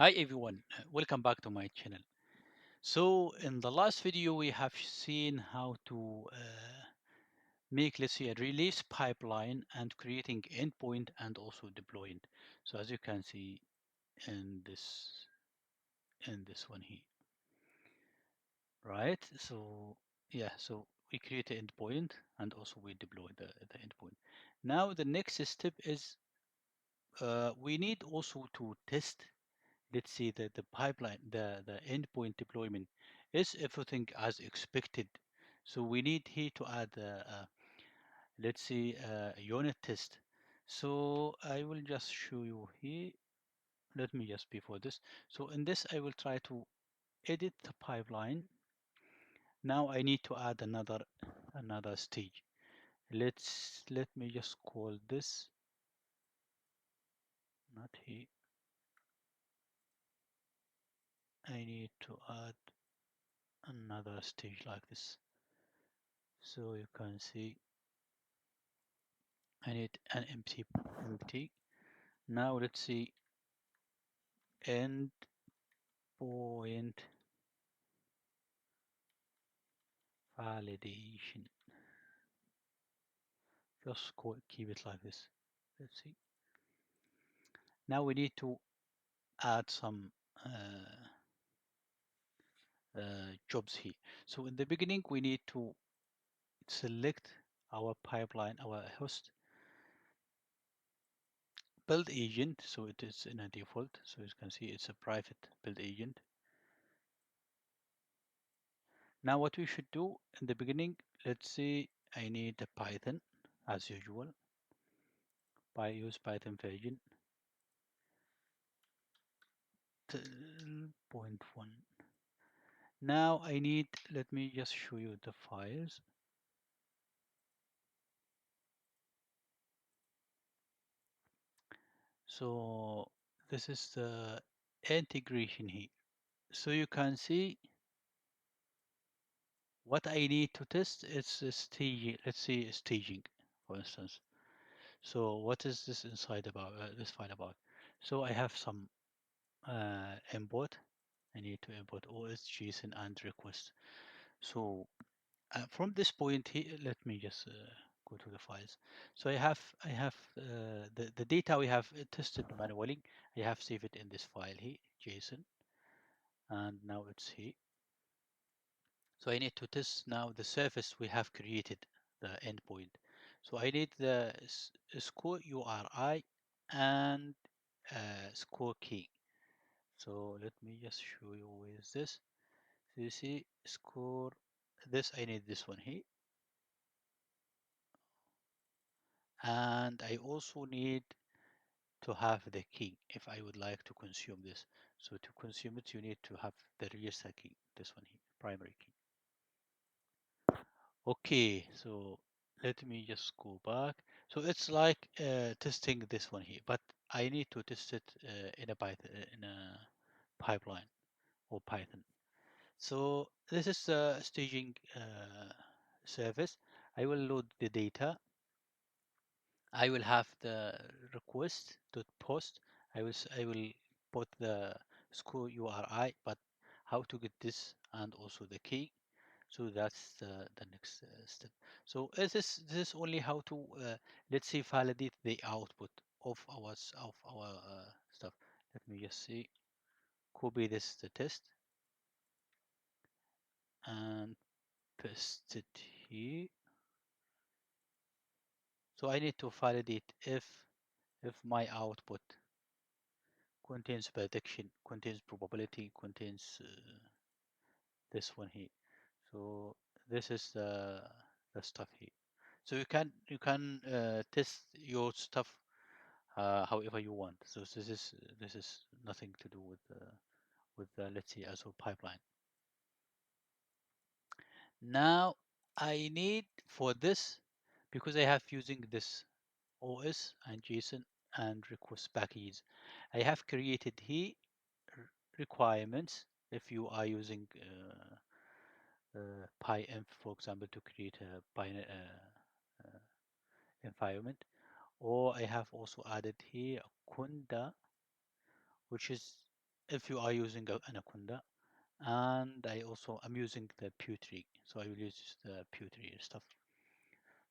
Hi everyone, welcome back to my channel. So in the last video we have seen how to make, let's say, a release pipeline and creating endpoint and also deploying. So as you can see in this one here, right? So yeah, so we create an endpoint and also we deploy the endpoint. Now the next step is we need also to test, let's see, the pipeline, the endpoint deployment. Is everything as expected? So we need here to add, let's see, a unit test. So I will just show you here. Let me just before this. So in this, I will try to edit the pipeline. Now I need to add another stage. Let me just call this, not here. I need to add another stage like this. So you can see I need an empty. Now let's see endpoint validation. Just keep it like this. Let's see. Now we need to add some jobs here. So in the beginning, we need to select our pipeline, our host build agent. So it is in a default. So as you can see, it's a private build agent. Now what we should do in the beginning, let's say I need a Python as usual. Use Python version 10.1. Now I need, let me just show you the files. So this is the integration here. So you can see what I need to test is the staging. Let's see staging, for instance. So what is this inside about, this file about? So I have some import. I need to import OS, JSON, and request. So from this point here, let me just go to the files. So I have the data we have tested manually. I have saved it in this file here, JSON, and now it's here. So I need to test now the service we have created, the endpoint. So I need the score URI and score key. So let me just show you with this. So you see score, this I need this one here, and I also need to have the key if I would like to consume this. So to consume it, you need to have the register key, this one here, primary key. Okay, so let me just go back. So it's like testing this one here, but I need to test it in a Python, in a pipeline or Python. So this is the staging service. I will load the data. I will have the request dot post. I will put the school URI, but how to get this and also the key. So that's the next step. So this is only how to let's say validate the output of our stuff. Let me just see. Copy this the test and paste it here. So I need to validate if my output contains prediction, contains probability, contains this one here. So this is the stuff here. So you can test your stuff however you want. So this is nothing to do with let's say Azure pipeline. Now I need for this, because I have using this OS and JSON and request packages. I have created here requirements if you are using PyEnv, for example, to create a environment. Or I have also added here a Kunda, which is if you are using Anaconda, and I also am using the Pewtree, so I will use the Pewtree stuff.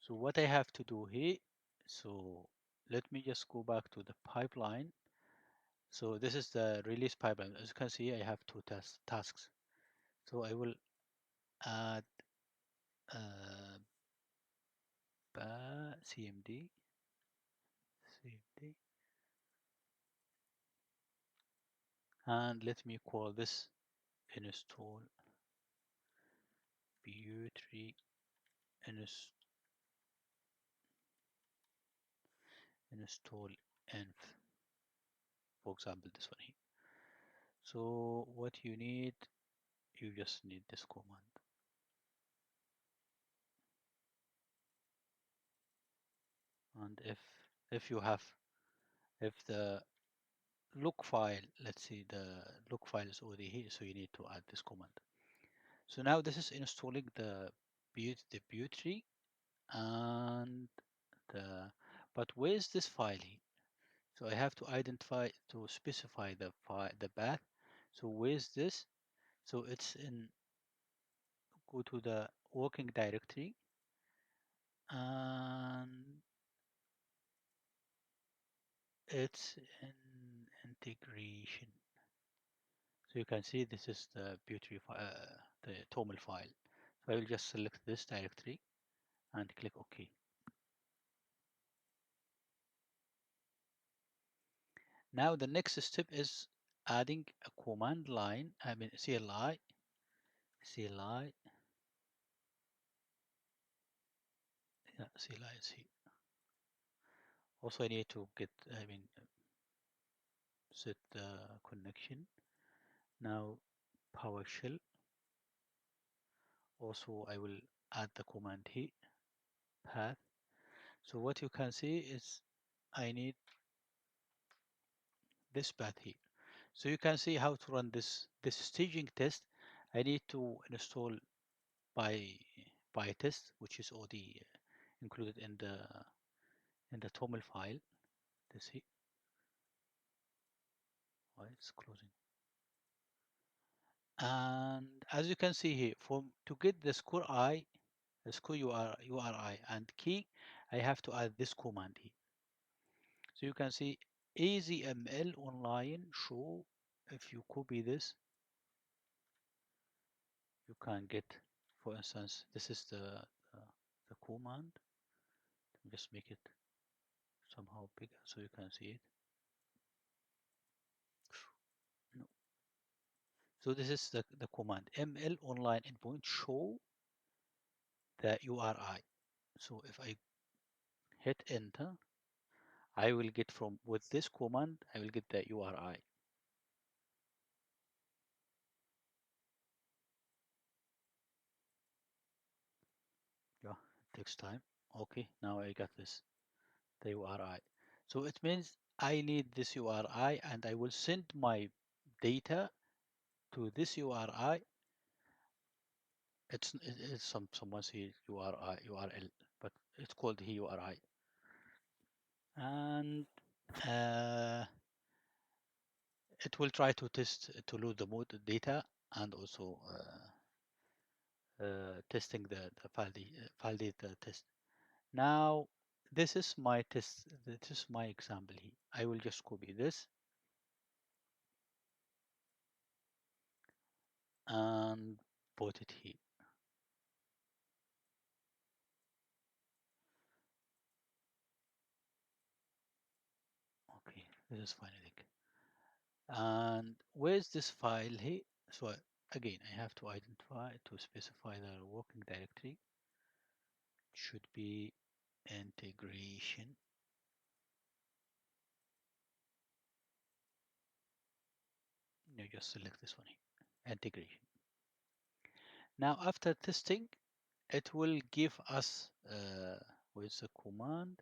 So what I have to do here, so let me just go back to the pipeline. So this is the release pipeline. As you can see, I have two tasks. So I will add uh, CMD, and let me call this install Pewtree install env, for example, this one here. So what you need, you just need this command. And if you have, if the look file, let's see, the look file is already here, so you need to add this command. So now this is installing the Pewtree and the, but where's this file here? So I have to identify, to specify the file, the path. So where's this? So it's in, go to the working directory, and it's in integration. So you can see this is the Pewtree the TOML file. So I will just select this directory and click OK. Now the next step is adding a command line, I mean CLI, yeah, CLI is here. Also I need to get, I mean, set the connection. Now PowerShell. Also I will add the command here, path. So what you can see is I need this path here. So you can see how to run this staging test. I need to install PyTest, which is already included in the TOML file. This here, why it's closing. And as you can see here, to get the score the score URI and key, I have to add this command here. So you can see AZML online show. If you copy this, you can get, for instance, this is the command. Just make it somehow bigger so you can see it. No. So this is the command ML online endpoint show the URI. So if I hit enter, I will get from, with this command, I will get the URI. Yeah, it takes time. Okay, now I got this, the URI. So it means I need this URI and I will send my data to this URI. It's someone say URI URL, but it's called URI. And it will try to test to load the mode data and also testing the file data test. Now this is my test. This is my example here. I will just copy this and put it here. Okay, this is fine, I think. And where's this file here? So again, I have to identify, to specify the working directory. Should be integration. You just select this one here, integration. Now after testing, it will give us with the command,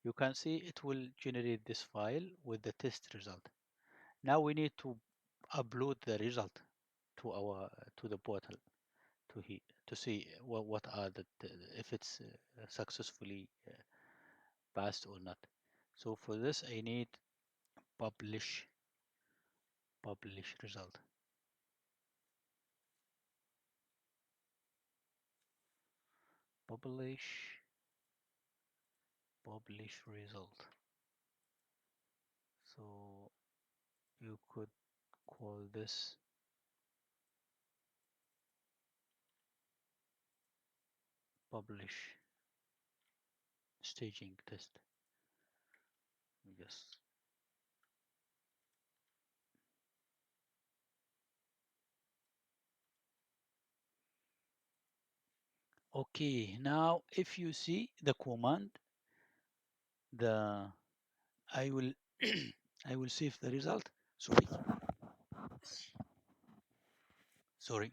you can see it will generate this file with the test result. Now we need to upload the result to our to the portal to see what are if it's successfully passed or not. So for this I need publish publish result. Publish result. So you could call this publish staging test. Yes. Okay, now if you see the command, the I will I will save the result. Sorry,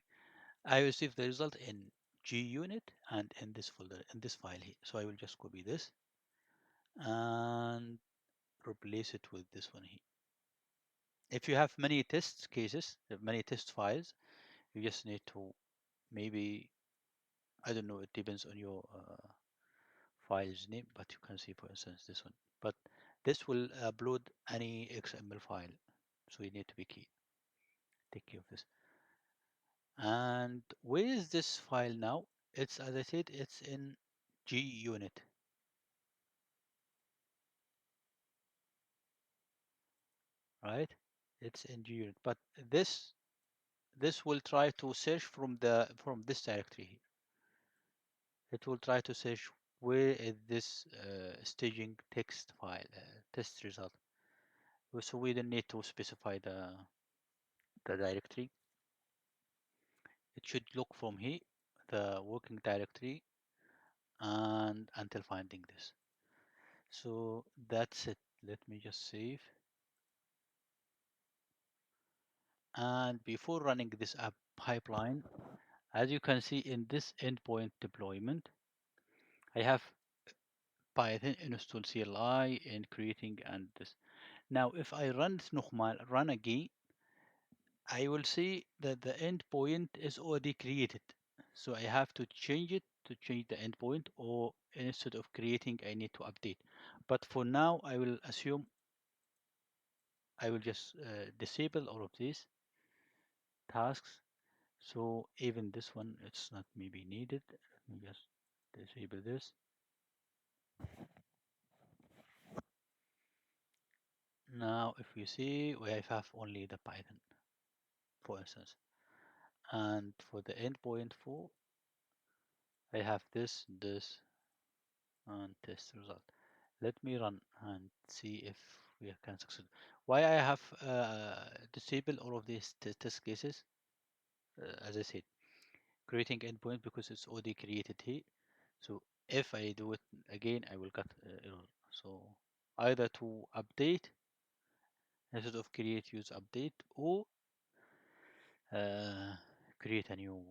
I will save the result in JUnit and in this folder, in this file here. So I will just copy this and replace it with this one here. If you have many test cases, many test files, you just need to maybe, I don't know, it depends on your file's name, but you can see, for instance, this one. But this will upload any XML file, so you need to be key. Take care of this. And where is this file now? It's, as I said, it's in JUnit. Right? It's in JUnit, but this will try to search from this directory. It will try to search where is this staging text file, test result. So we don't need to specify the directory. It should look from here, the working directory, and until finding this. So that's it. Let me just save. And before running this app pipeline, as you can see in this endpoint deployment, I have Python install CLI and creating and this. Now, if I run this nochmal, run again, I will see that the endpoint is already created. So I have to change it to change the endpoint, or instead of creating, I need to update. But for now, I will assume I will just disable all of these tasks. So even this one, it's not maybe needed. Let me just disable this. Now, if you see, we have only the Python, for instance. And for the endpoint 4, I have this, and test result. Let me run and see if we can succeed. Why I have disabled all of these test cases, as I said, creating endpoint because it's already created here. So if I do it again, I will get error. So either to update instead of create, use update, or uh, create a new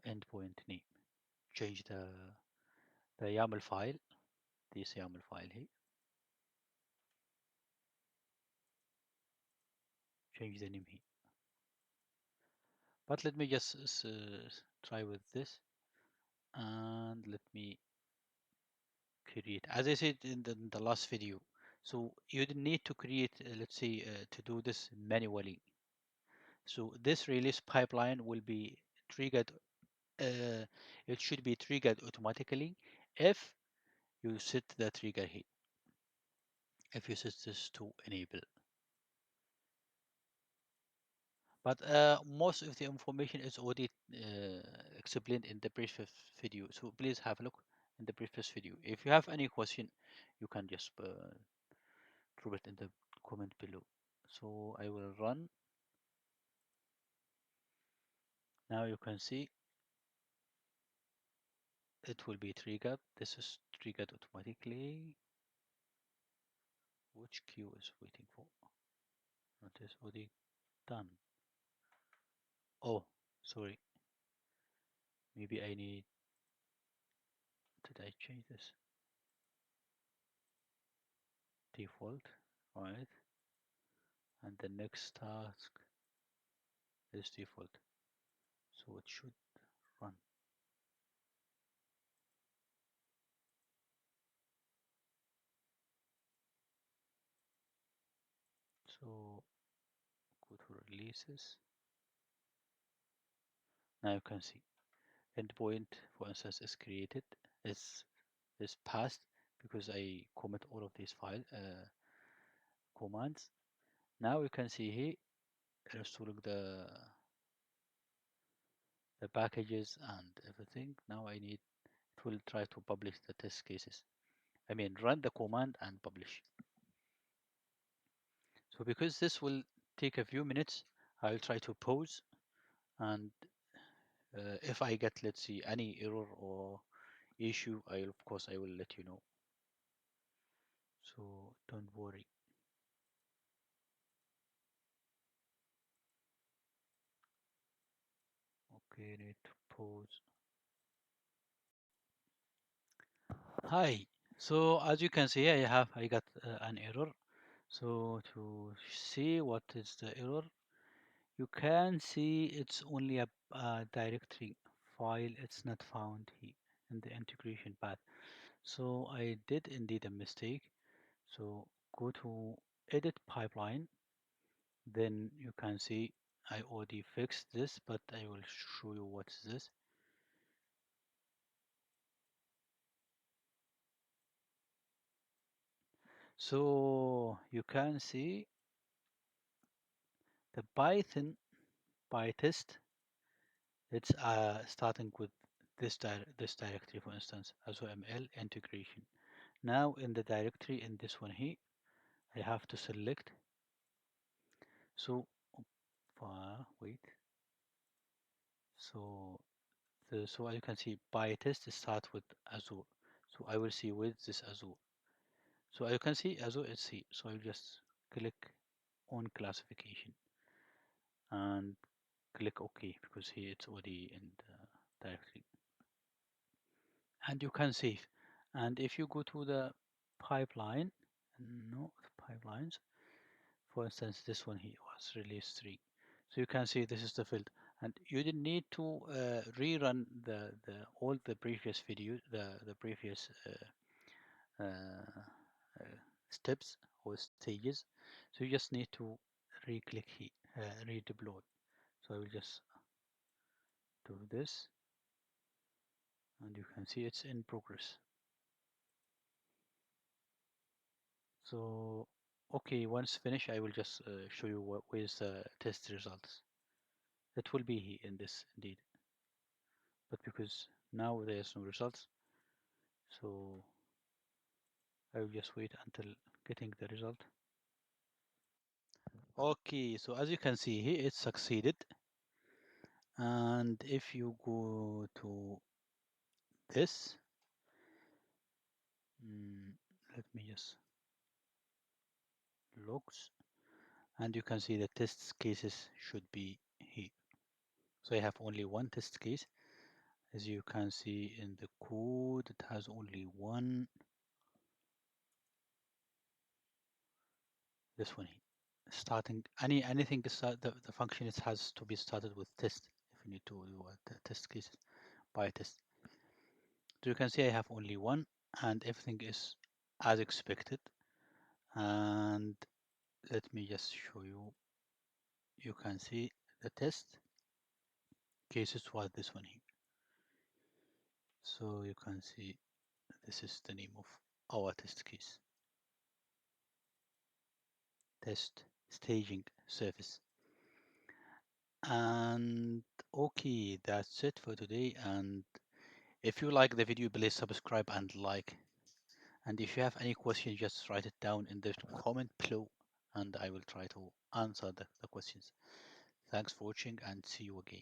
endpoint name. Change the YAML file, this YAML file here. Change the name here. But let me just try with this, and let me create, as I said in the last video. So you didn't need to create, let's say, to do this manually. So this release pipeline will be triggered. It should be triggered automatically if you set the trigger here. If you set this to enable. But most of the information is already explained in the previous video. So please have a look in the previous video. If you have any question, you can just drop it in the comment below. So I will run. Now you can see it will be triggered. This is triggered automatically. Which queue is waiting for? It is already done. Oh, sorry. Maybe I need. Did I change this? Default, right? And the next task is default. So it should run. So releases. Now you can see endpoint, for instance, is created, is passed because I commit all of these file commands. Now you can see here installing the packages and everything. Now I need it will try to publish the test cases. I mean run the command and publish. So because this will take a few minutes, I'll try to pause and if I get, let's see, any error or issue, of course I will let you know. So don't worry. Okay, need to pause. Hi. So as you can see, I got an error. So to see what is the error, you can see it's only a directory file. It's not found here in the integration path. So I did indeed a mistake. So go to edit pipeline. Then you can see I already fixed this, but I will show you what is this. So you can see the Python PyTest. It's starting with this directory, for instance, Azure ML integration. Now in the directory in this one here, I have to select. So wait. So so as you can see, PyTest starts with Azure. So I will see with this Azure. So you can see Azure is here. So I will just click on classification and click OK because here it's already in the directory. And you can save. And if you go to the pipeline, no pipelines, for instance, this one here was release 3. So you can see this is the field, and you didn't need to rerun the all the previous videos, the previous steps or stages. So you just need to re-click here, redeploy. So I will just do this, and you can see it's in progress. So, okay, once finished, I will just show you what is the test results. It will be here in this indeed, but because now there's no results, so I will just wait until getting the result. Okay, so as you can see here, it succeeded. And if you go to this, let me just logs, and you can see the test cases should be here. So I have only one test case. As you can see in the code, it has only one. This one here. Starting anything the function it has to be started with test if you need to do a test cases by test. So you can see I have only one and everything is as expected. And let me just show you. You can see the test cases was this one here. So you can see this is the name of our test case. Test staging service. And okay, that's it for today. And if you like the video, please subscribe and like. And if you have any questions, just write it down in the comment below and I will try to answer the questions. Thanks for watching and see you again.